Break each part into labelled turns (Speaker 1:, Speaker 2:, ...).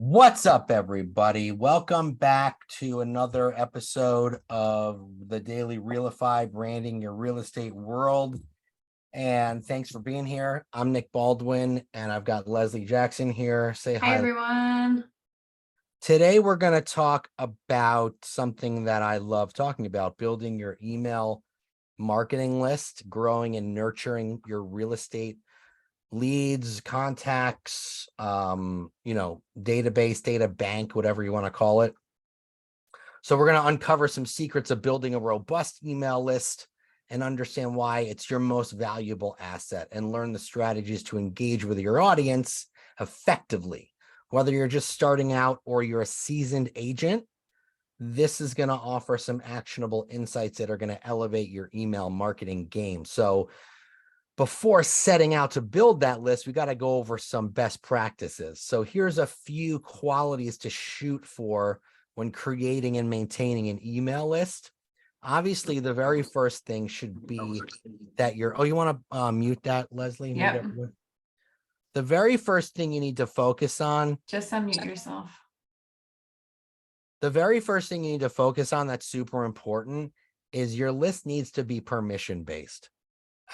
Speaker 1: What's up, everybody? Welcome back to another episode of the Daily REALIFY, branding your real estate world. And thanks for being here. I'm Nick Baldwin, and I've got Leslie Jackson here. Say hi.
Speaker 2: Hi, everyone.
Speaker 1: Today, we're going to talk about something that I love talking about, building your email marketing list, growing and nurturing your real estate leads, contacts, database, data bank, whatever you want to call it. So we're going to uncover some secrets of building a robust email list and understand why it's your most valuable asset and learn the strategies to engage with your audience effectively. Whether you're just starting out or you're a seasoned agent, this is going to offer some actionable insights that are going to elevate your email marketing game. So before setting out to build that list, we got to go over some best practices. So here's a few qualities to shoot for when creating and maintaining an email list. Obviously, the very first thing should be that you want to mute that, Leslie?
Speaker 2: Yep.
Speaker 1: The very first thing you need to focus on.
Speaker 2: Just unmute yourself.
Speaker 1: The very first thing you need to focus on that's super important is your list needs to be permission-based.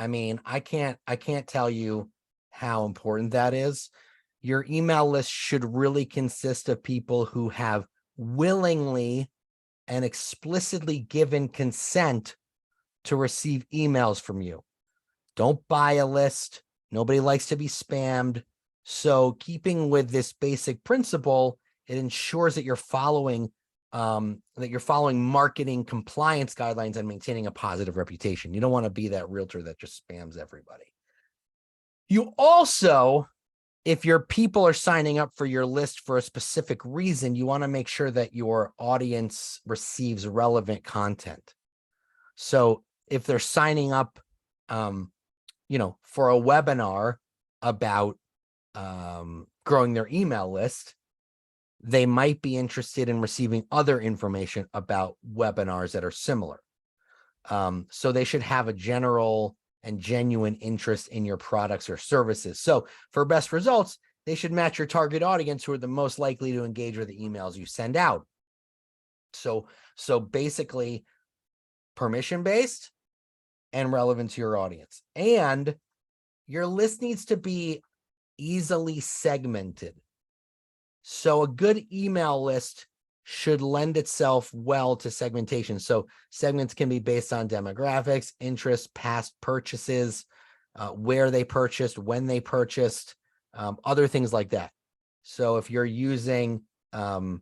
Speaker 1: I mean, I can't tell you how important that is. Your email list should really consist of people who have willingly and explicitly given consent to receive emails from you. Don't buy a list. Nobody likes to be spammed. So keeping with this basic principle, it ensures that you're following marketing compliance guidelines and maintaining a positive reputation. You don't want to be that realtor that just spams everybody. You also, if your people are signing up for your list for a specific reason, you want to make sure that your audience receives relevant content. So if they're signing up, for a webinar about growing their email list, they might be interested in receiving other information about webinars that are similar. So they should have a general and genuine interest in your products or services. So for best results, they should match your target audience who are the most likely to engage with the emails you send out. So basically permission-based and relevant to your audience. And your list needs to be easily segmented. So a good email list should lend itself well to segmentation. So segments can be based on demographics, interests, past purchases, where they purchased, when they purchased, other things like that. So if you're using, a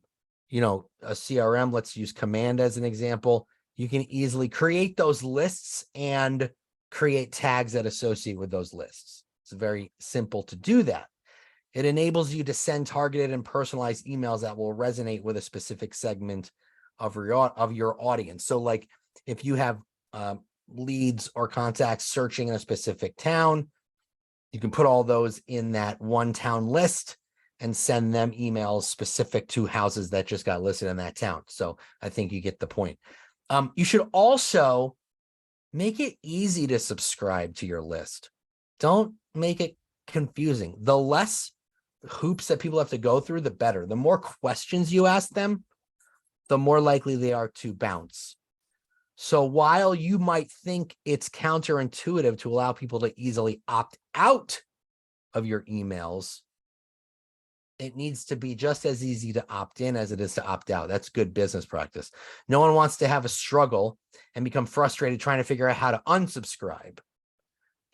Speaker 1: CRM, let's use Command as an example, you can easily create those lists and create tags that associate with those lists. It's very simple to do that. It enables you to send targeted and personalized emails that will resonate with a specific segment of your audience. So like if you have leads or contacts searching in a specific town, you can put all those in that one town list and send them emails specific to houses that just got listed in that town. So I think you get the point. You should also make it easy to subscribe to your list. Don't make it confusing. The less hoops that people have to go through, the better. The more questions you ask them, the more likely they are to bounce. So while you might think it's counterintuitive to allow people to easily opt out of your emails, it needs to be just as easy to opt in as it is to opt out. That's good business practice. No one wants to have a struggle and become frustrated trying to figure out how to unsubscribe.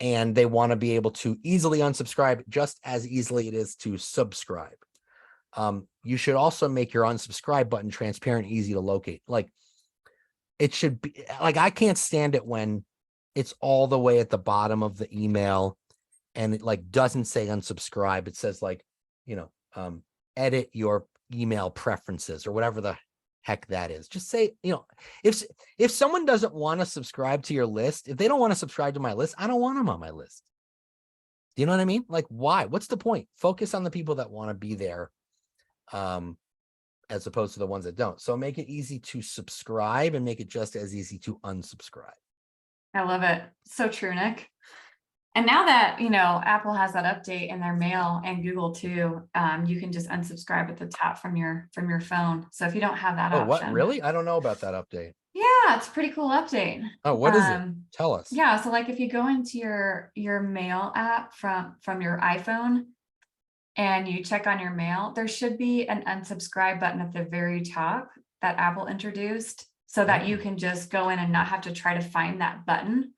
Speaker 1: And they want to be able to easily unsubscribe just as easily it is to subscribe. You should also make your unsubscribe button transparent, easy to locate. Like it should be like, I can't stand it when it's all the way at the bottom of the email and it like doesn't say unsubscribe. It says like, edit your email preferences or whatever the heck that is. Just say, if someone doesn't want to subscribe to your list, if they don't want to subscribe to my list, I don't want them on my list. Do you know what I mean? Like, why? What's the point? Focus on the people that want to be there, as opposed to the ones that don't. So make it easy to subscribe and make it just as easy to unsubscribe.
Speaker 2: I love it. So true, Nick. And now that, Apple has that update in their mail and Google too, you can just unsubscribe at the top from your phone. So if you don't have that
Speaker 1: Oh, what?
Speaker 2: option,
Speaker 1: Really? I don't know about that update.
Speaker 2: yeah, it's a pretty cool update.
Speaker 1: Oh, what is it? Tell us.
Speaker 2: Yeah, so like if you go into your mail app from your iPhone and you check on your mail, there should be an unsubscribe button at the very top that Apple introduced so that you
Speaker 1: Oh.
Speaker 2: can just go in and not have to try to find that button.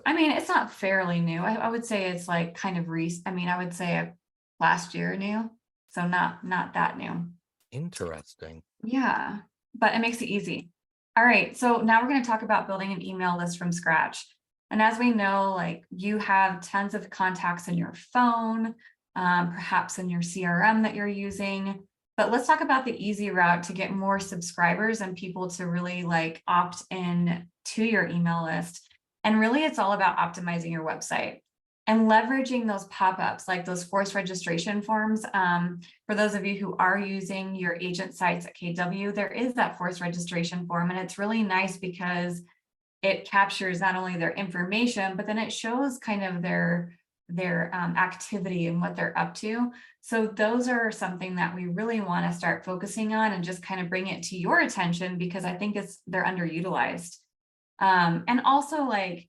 Speaker 2: I mean, it's not fairly new. I would say it's like kind of recent. I mean, I would say last year new, so not that new.
Speaker 1: Interesting.
Speaker 2: Yeah, but it makes it easy. All right, so now we're going to talk about building an email list from scratch. And as we know, like you have tons of contacts in your phone, perhaps in your CRM that you're using. But let's talk about the easy route to get more subscribers and people to really like opt in to your email list. And really, it's all about optimizing your website and leveraging those pop-ups, like those forced registration forms. For those of you who are using your agent sites at KW, there is that forced registration form, and it's really nice because it captures not only their information, but then it shows kind of their activity and what they're up to. So those are something that we really want to start focusing on and just kind of bring it to your attention because I think they're underutilized. And also like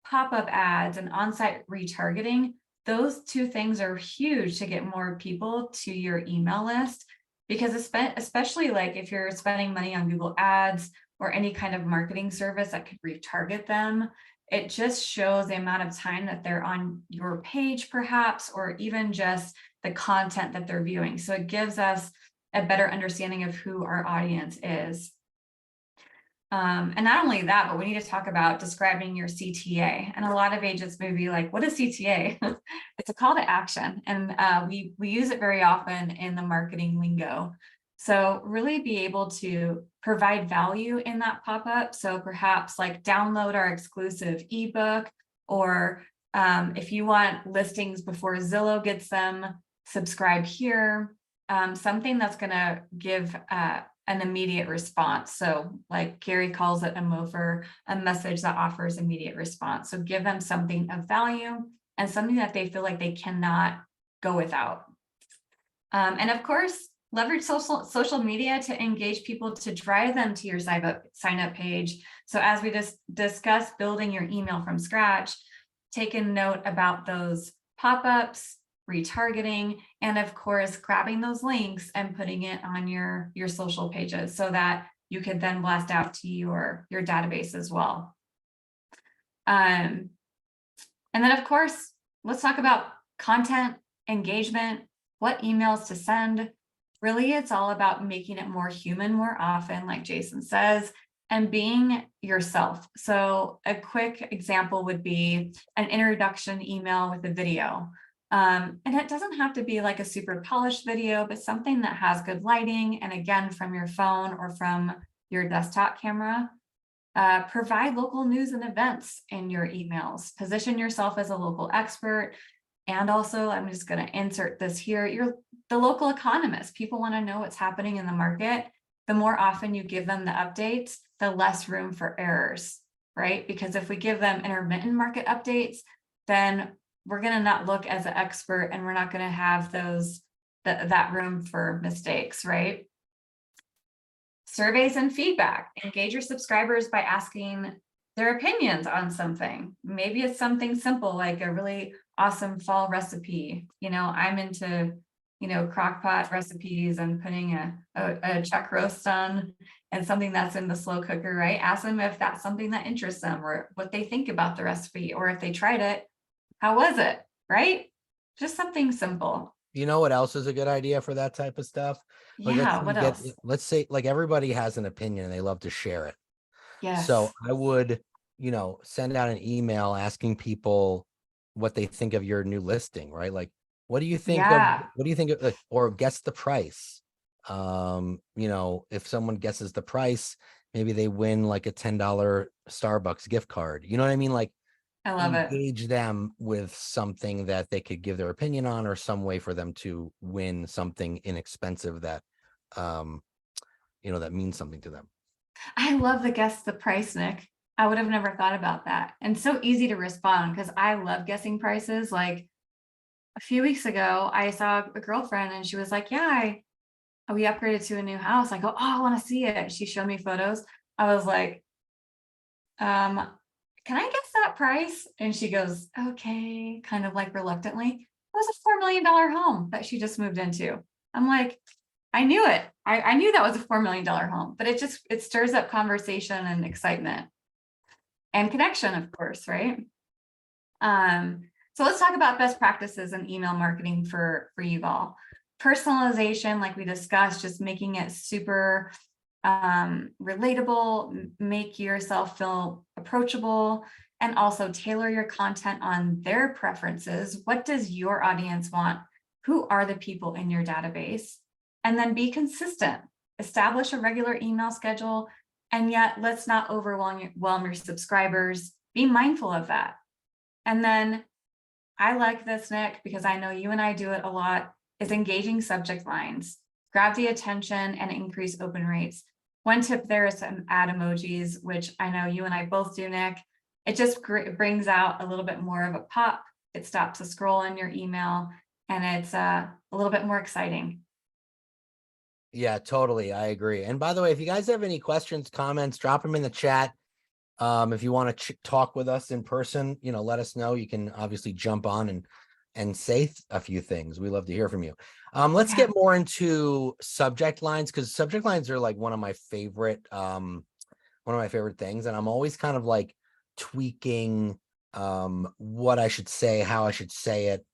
Speaker 2: pop-up ads and on-site retargeting, those two things are huge to get more people to your email list because especially like if you're spending money on Google Ads or any kind of marketing service that could retarget them, it just shows the amount of time that they're on your page perhaps, or even just the content that they're viewing. So it gives us a better understanding of who our audience is. And not only that, but we need to talk about describing your CTA. And a lot of agents may be like, what is CTA? It's a call to action. And we use it very often in the marketing lingo. So really be able to provide value in that pop-up. So perhaps like download our exclusive ebook, or if you want listings before Zillow gets them, subscribe here. Something that's going to give an immediate response. So like Gary calls it a MOFR, a message that offers immediate response. So give them something of value and something that they feel like they cannot go without. And of course, leverage social media to engage people, to drive them to your sign up page. So as we just discussed building your email from scratch, take a note about those pop-ups, retargeting, and of course, grabbing those links and putting it on your social pages so that you can then blast out to your database as well. And then of course, let's talk about content, engagement, what emails to send. Really, it's all about making it more human more often, like Jason says, and being yourself. So a quick example would be an introduction email with a video. And it doesn't have to be like a super polished video, but something that has good lighting. And again, from your phone or from your desktop camera. Provide local news and events in your emails. Position yourself as a local expert. And also, I'm just going to insert this here. You're the local economist. People want to know what's happening in the market. The more often you give them the updates, the less room for errors, right? Because if we give them intermittent market updates, then we're going to not look as an expert and we're not going to have that room for mistakes, right? Surveys and feedback. Engage your subscribers by asking their opinions on something. Maybe it's something simple like a really awesome fall recipe. I'm into, crock pot recipes and putting a chuck roast on and something that's in the slow cooker, right? Ask them if that's something that interests them or what they think about the recipe, or if they tried it, how was it, right? Just something simple.
Speaker 1: You know what else is a good idea for that type of stuff? Like
Speaker 2: Yeah, what else?
Speaker 1: let's say like everybody has an opinion and they love to share it.
Speaker 2: Yes.
Speaker 1: So I would, send out an email asking people what they think of your new listing, right? Like, what do you think
Speaker 2: Yeah.
Speaker 1: of, or guess the price? If someone guesses the price, maybe they win like a $10 Starbucks gift card. You know what I mean? Like,
Speaker 2: I love it.
Speaker 1: engage them with something that they could give their opinion on, or some way for them to win something inexpensive that that means something to them.
Speaker 2: I love the guess the price, Nick. I would have never thought about that. And so easy to respond because I love guessing prices. Like a few weeks ago, I saw a girlfriend and she was like, yeah, we upgraded to a new house. I go, oh, I want to see it. She showed me photos. I was like, can I guess that price? And she goes, okay, kind of like reluctantly. It was a $4 million home that she just moved into. I'm like, I knew it. I knew that was a $4 million home, but it stirs up conversation and excitement and connection, of course, right? So let's talk about best practices in email marketing for you all. Personalization, like we discussed, just making it super relatable, make yourself feel approachable, and also tailor your content on their preferences. What does your audience want? Who are the people in your database? And then be consistent. Establish a regular email schedule, and yet let's not overwhelm your subscribers. Be mindful of that. And then I like this, Nick, because I know you and I do it a lot, is engaging subject lines. Grab the attention and increase open rates. One tip there is to add emojis, which I know you and I both do, Nick. It just brings out a little bit more of a pop. It stops the scroll in your email, and it's a little bit more exciting.
Speaker 1: Yeah, totally. I agree. And by the way, if you guys have any questions, comments, drop them in the chat. If you want to talk with us in person, let us know. You can obviously jump on and say a few things. We love to hear from you. Let's get more into subject lines, because subject lines are like one of my favorite things. And I'm always kind of like tweaking what I should say, how I should say it.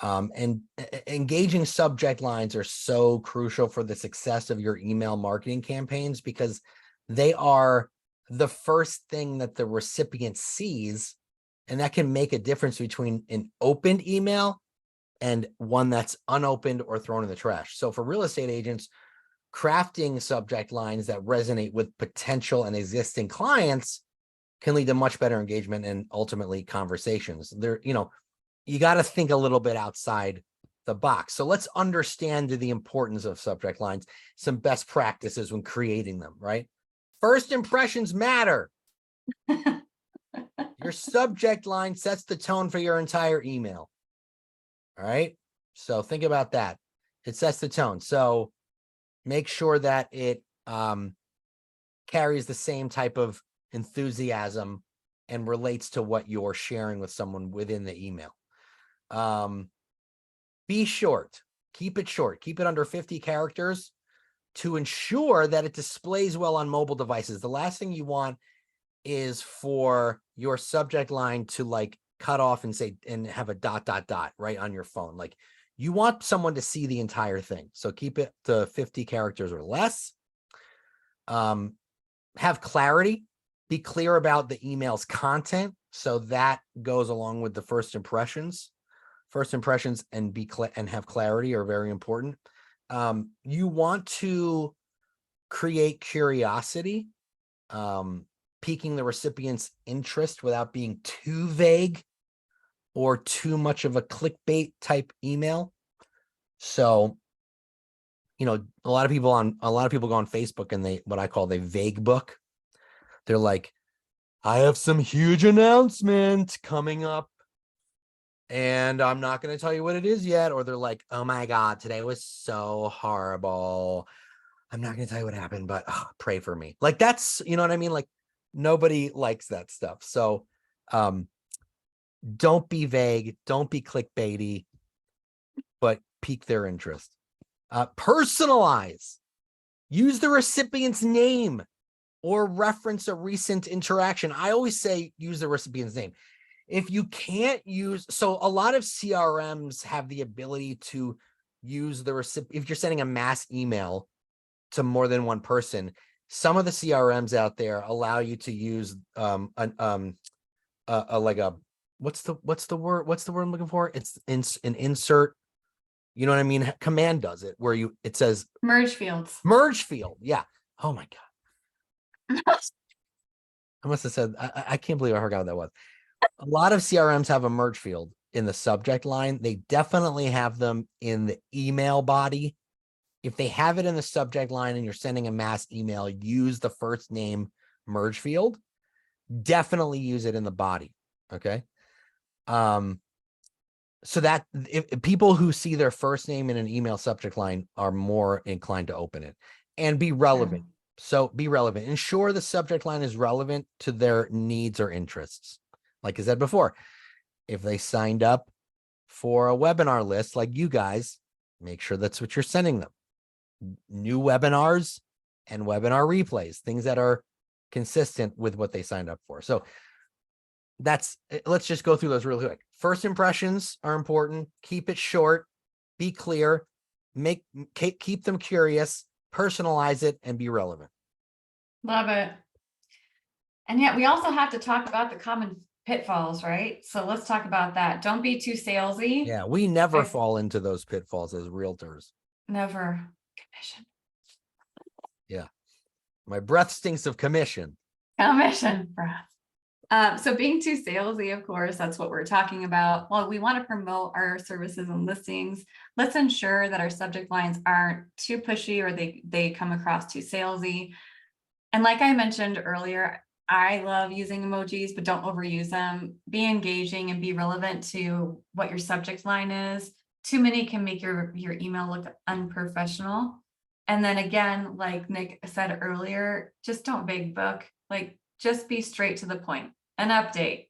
Speaker 1: And engaging subject lines are so crucial for the success of your email marketing campaigns, because they are the first thing that the recipient sees, and that can make a difference between an opened email and one that's unopened or thrown in the trash. So for real estate agents, crafting subject lines that resonate with potential and existing clients can lead to much better engagement and ultimately conversations. You got to think a little bit outside the box. So let's understand the importance of subject lines, some best practices when creating them, right? First impressions matter. Your subject line sets the tone for your entire email. All right. So think about that. It sets the tone. So make sure that it carries the same type of enthusiasm and relates to what you're sharing with someone within the email. Be short. Keep it short. Keep it under 50 characters to ensure that it displays well on mobile devices. The last thing you want is for your subject line to like cut off and say, and have a ... right on your phone. Like, you want someone to see the entire thing. So keep it to 50 characters or less. Have clarity. Be clear about the email's content. So that goes along with the first impressions. First impressions and have clarity are very important. You want to create curiosity, piquing the recipient's interest without being too vague or too much of a clickbait type email. So, a lot of people go on Facebook and what I call they vague book. They're like, I have some huge announcement coming up, and I'm not going to tell you what it is yet. Or they're like, oh my God, today was so horrible. I'm not going to tell you what happened, but pray for me. Like, that's, you know what I mean? Like, nobody likes that stuff. So don't be vague. Don't be clickbaity, but pique their interest. Personalize. Use the recipient's name or reference a recent interaction. I always say use the recipient's name. If you can't so a lot of CRMs have the ability to use the recipient. If you're sending a mass email to more than one person, some of the CRMs out there allow you to use what's the word I'm looking for? It's an insert. You know what I mean? Command does it where it says
Speaker 2: merge fields.
Speaker 1: Merge field. Yeah. Oh my God. I must have said, I can't believe I forgot what that was. A lot of CRMs have a merge field in the subject line. They definitely have them in the email body. If they have it in the subject line and you're sending a mass email, use the first name merge field. definitely use it in the body. Okay. So that if people who see their first name in an email subject line are more inclined to open it and be relevant. So be relevant. Ensure the subject line is relevant to their needs or interests. Like I said before, if they signed up for a webinar list like you guys, make sure that's what you're sending them. New webinars and webinar replays, things that are consistent with what they signed up for. So let's just go through those real quick. First impressions are important. Keep it short, be clear, keep them curious, personalize it, and be relevant.
Speaker 2: Love it. And yet we also have to talk about the common pitfalls, right? So let's talk about that. Don't be too salesy.
Speaker 1: Yeah, we never fall into those pitfalls as realtors.
Speaker 2: Never. Commission.
Speaker 1: Yeah. My breath stinks of commission.
Speaker 2: Commission breath. So being too salesy, of course, that's what we're talking about. Well, we want to promote our services and listings. Let's ensure that our subject lines aren't too pushy or they come across too salesy. And like I mentioned earlier, I love using emojis, but don't overuse them. Be engaging and be relevant to what your subject line is. Too many can make your email look unprofessional. And then again, like Nick said earlier, just don't big book. Like, just be straight to the point. An update.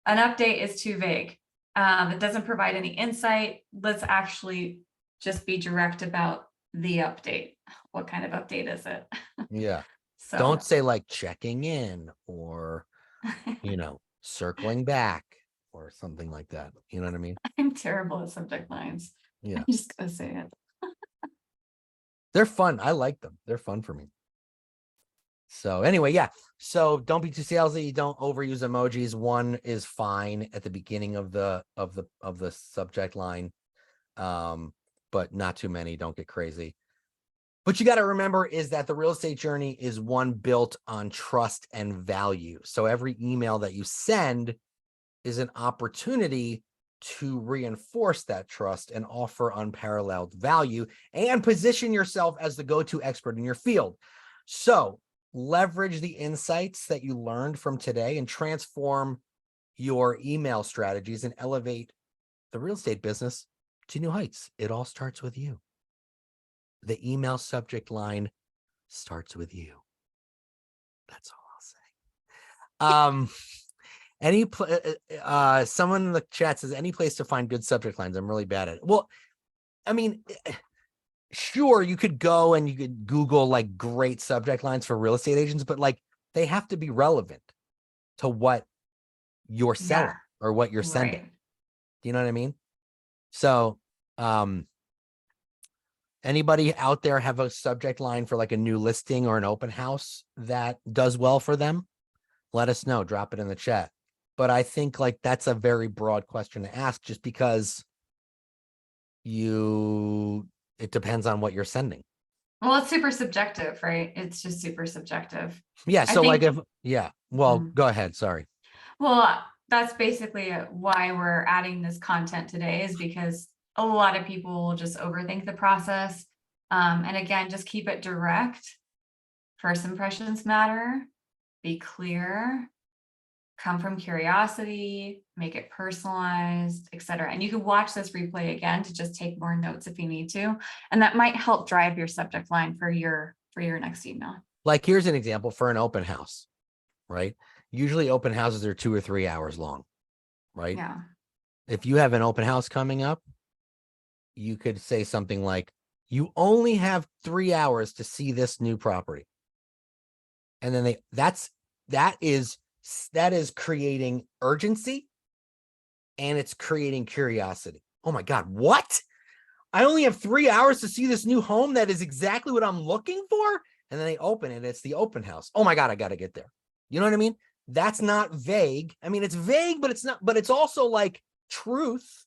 Speaker 2: An update is too vague. It doesn't provide any insight. Let's actually just be direct about the update. What kind of update is it?
Speaker 1: Yeah.
Speaker 2: So
Speaker 1: don't say like checking in or, circling back or something like that. You know what I mean?
Speaker 2: I'm terrible at subject lines.
Speaker 1: Yeah.
Speaker 2: I'm just gonna say it.
Speaker 1: They're fun. I like them. They're fun for me. So anyway, yeah. So don't be too salesy. Don't overuse emojis. One is fine at the beginning of the subject line, but not too many. Don't get crazy. What you got to remember is that the real estate journey is one built on trust and value. So every email that you send is an opportunity to reinforce that trust and offer unparalleled value and position yourself as the go-to expert in your field. So leverage the insights that you learned from today and transform your email strategies and elevate the real estate business to new heights. It all starts with you. The email subject line starts with you. That's all I'll say. Someone in the chat says, any place to find good subject lines? I'm really bad at it. Well, I mean, sure, you could go and you could Google like great subject lines for real estate agents, but like they have to be relevant to what you're selling or what you're sending.
Speaker 2: Right.
Speaker 1: Do you know what I mean? So, anybody out there have a subject line for like a new listing or an open house that does well for them? Let us know. Drop it in the chat. But I think like that's a very broad question to ask just because it depends on what you're sending.
Speaker 2: Well, it's super subjective, right? It's just super subjective.
Speaker 1: Yeah. So like well, go ahead. Sorry.
Speaker 2: Well, that's basically why we're adding this content today, is because a lot of people will just overthink the process. And again, just keep it direct. First impressions matter. Be clear. Come from curiosity, make it personalized, etc. And you can watch this replay again to just take more notes if you need to. And that might help drive your subject line for your next email.
Speaker 1: Like here's an example for an open house, right? Usually open houses are 2 or 3 hours long, right?
Speaker 2: Yeah.
Speaker 1: If you have an open house coming up, you could say something like, you only have 3 hours to see this new property. And then that is creating urgency and it's creating curiosity. Oh my God, what? I only have 3 hours to see this new home that is exactly what I'm looking for. And then they open it. It's the open house. Oh my God, I got to get there. You know what I mean? That's not vague. I mean, it's vague, but it's not, but it's also like truth,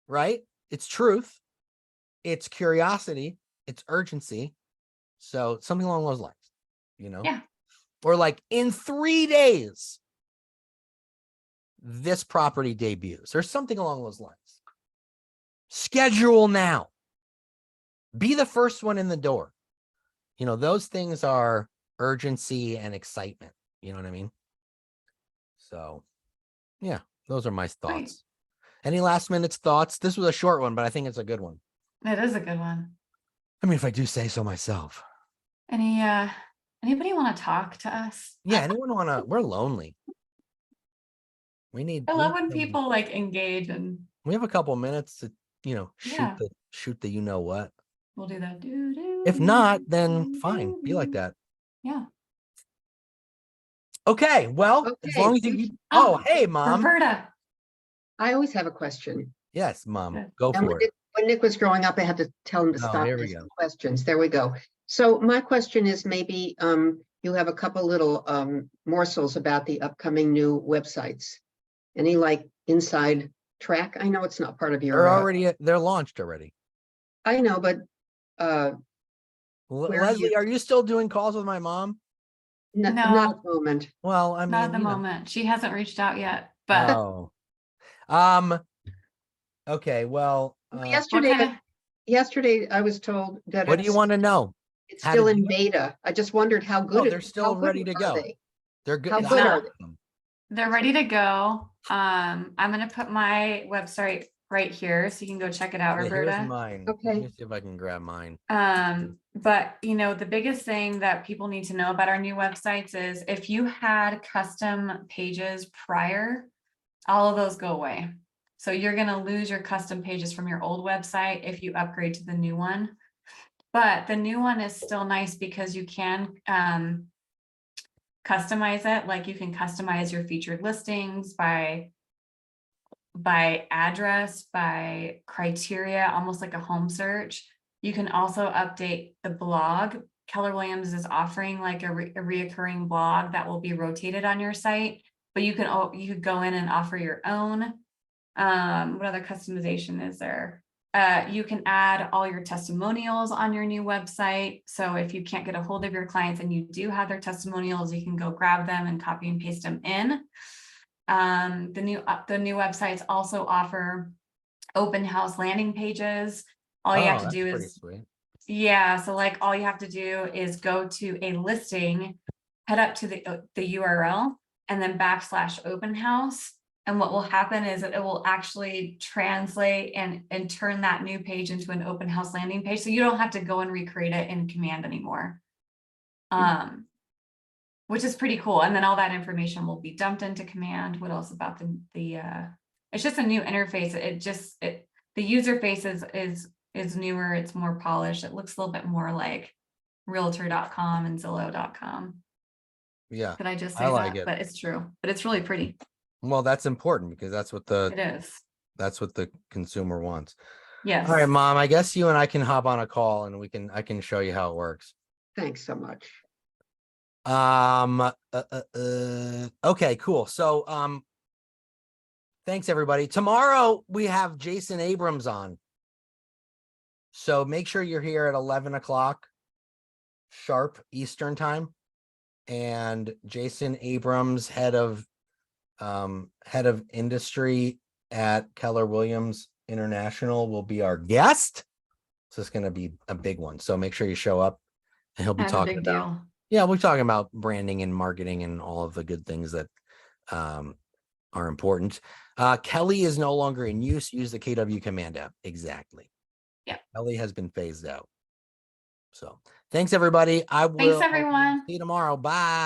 Speaker 1: right? It's truth. It's curiosity. It's urgency. So something along those lines,
Speaker 2: Yeah.
Speaker 1: Or like in 3 days, this property debuts or something along those lines. Schedule now. Be the first one in the door. Those things are urgency and excitement. You know what I mean? So yeah, those are my
Speaker 2: Great.
Speaker 1: thoughts. Any last minute thoughts? This was a short one, but I think it's a good one.
Speaker 2: It is a good one.
Speaker 1: I mean, if I do say so myself.
Speaker 2: Anybody want to talk to us?
Speaker 1: Yeah, anyone want to? We're lonely. We need.
Speaker 2: I
Speaker 1: we
Speaker 2: love
Speaker 1: need
Speaker 2: when
Speaker 1: some-
Speaker 2: people like engage, and
Speaker 1: We have a couple minutes to,
Speaker 2: Yeah.
Speaker 1: shoot the you know what.
Speaker 2: we'll do that.
Speaker 1: If not, then fine. Be like that.
Speaker 2: Yeah.
Speaker 1: Okay. Well, as
Speaker 3: Okay.
Speaker 1: long as you keep. Oh, hey, mom.
Speaker 2: Roberta.
Speaker 3: I always have a question.
Speaker 1: Yes, mom.
Speaker 2: Good.
Speaker 1: Go
Speaker 3: And
Speaker 1: for it.
Speaker 3: when Nick was growing up, I had to tell him to
Speaker 1: Oh,
Speaker 3: stop
Speaker 1: here we
Speaker 3: asking
Speaker 1: go.
Speaker 3: questions. There we go. So my question is maybe you have a couple little morsels about the upcoming new websites. Any like inside track? I know it's not part of your.
Speaker 1: They're launched already.
Speaker 3: I know, but Where are
Speaker 1: Leslie,
Speaker 3: you?
Speaker 1: are you still doing calls with my mom?
Speaker 3: not
Speaker 2: No.
Speaker 3: at the moment.
Speaker 1: Well, I mean,
Speaker 2: Not at the moment. She hasn't reached out yet, but
Speaker 1: Oh. Okay. Well,
Speaker 3: Yesterday I was told that
Speaker 1: what do you want to know?
Speaker 3: it's
Speaker 1: How to
Speaker 3: still
Speaker 1: do
Speaker 3: in
Speaker 1: it?
Speaker 3: beta. I just wondered how good
Speaker 1: Oh, they're still ready to go.
Speaker 3: They?
Speaker 1: They're good.
Speaker 3: How
Speaker 2: It's
Speaker 3: good
Speaker 2: not.
Speaker 3: are they?
Speaker 2: they're ready to go. I'm going to put my website right here so you can go check it out,
Speaker 1: Yeah,
Speaker 2: Roberta.
Speaker 1: here's mine.
Speaker 3: Okay.
Speaker 1: Let me see if I can grab mine.
Speaker 2: But the biggest thing that people need to know about our new websites is if you had custom pages prior, all of those go away. So you're going to lose your custom pages from your old website if you upgrade to the new one. But the new one is still nice because you can customize it. Like you can customize your featured listings by address, by criteria, almost like a home search. You can also update the blog. Keller Williams is offering like a reoccurring blog that will be rotated on your site, but you could go in and offer your own. What other customization is there? You can add all your testimonials on your new website. So if you can't get a hold of your clients and you do have their testimonials, you can go grab them and copy and paste them in. The new websites also offer open house landing pages. All you have to do is
Speaker 1: sweet.
Speaker 2: Yeah, so like all you have to do is go to a listing, head up to the URL, and then / open house. And what will happen is that it will actually translate and turn that new page into an open house landing page. So you don't have to go and recreate it in Command anymore. Which is pretty cool. And then all that information will be dumped into Command. What else about it's just a new interface. The user face is newer. It's more polished. It looks a little bit more like realtor.com and Zillow.com.
Speaker 1: Yeah.
Speaker 2: Could I just say
Speaker 1: I like
Speaker 2: that?
Speaker 1: it.
Speaker 2: But it's true. But it's really pretty.
Speaker 1: Well, that's important because that's what
Speaker 2: It is.
Speaker 1: that's what the consumer wants.
Speaker 2: Yes.
Speaker 1: All right, mom, I guess you and I can hop on a call and I can show you how it works.
Speaker 3: Thanks so much.
Speaker 1: Okay, cool. So, thanks everybody. Tomorrow we have Jason Abrams on. So make sure you're here at 11 o'clock sharp Eastern time. And Jason Abrams, head of industry at Keller Williams International, will be our guest. So it's going to be a big one. So make sure you show up, and he'll be
Speaker 2: That's a
Speaker 1: talking
Speaker 2: big
Speaker 1: about,
Speaker 2: deal.
Speaker 1: yeah, we're talking about branding and marketing and all of the good things that are important. Kelly is no longer in use. Use the KW Command app. Exactly.
Speaker 2: Yeah.
Speaker 1: Kelly has been phased out. So thanks everybody.
Speaker 2: Thanks everyone.
Speaker 1: See you tomorrow. Bye.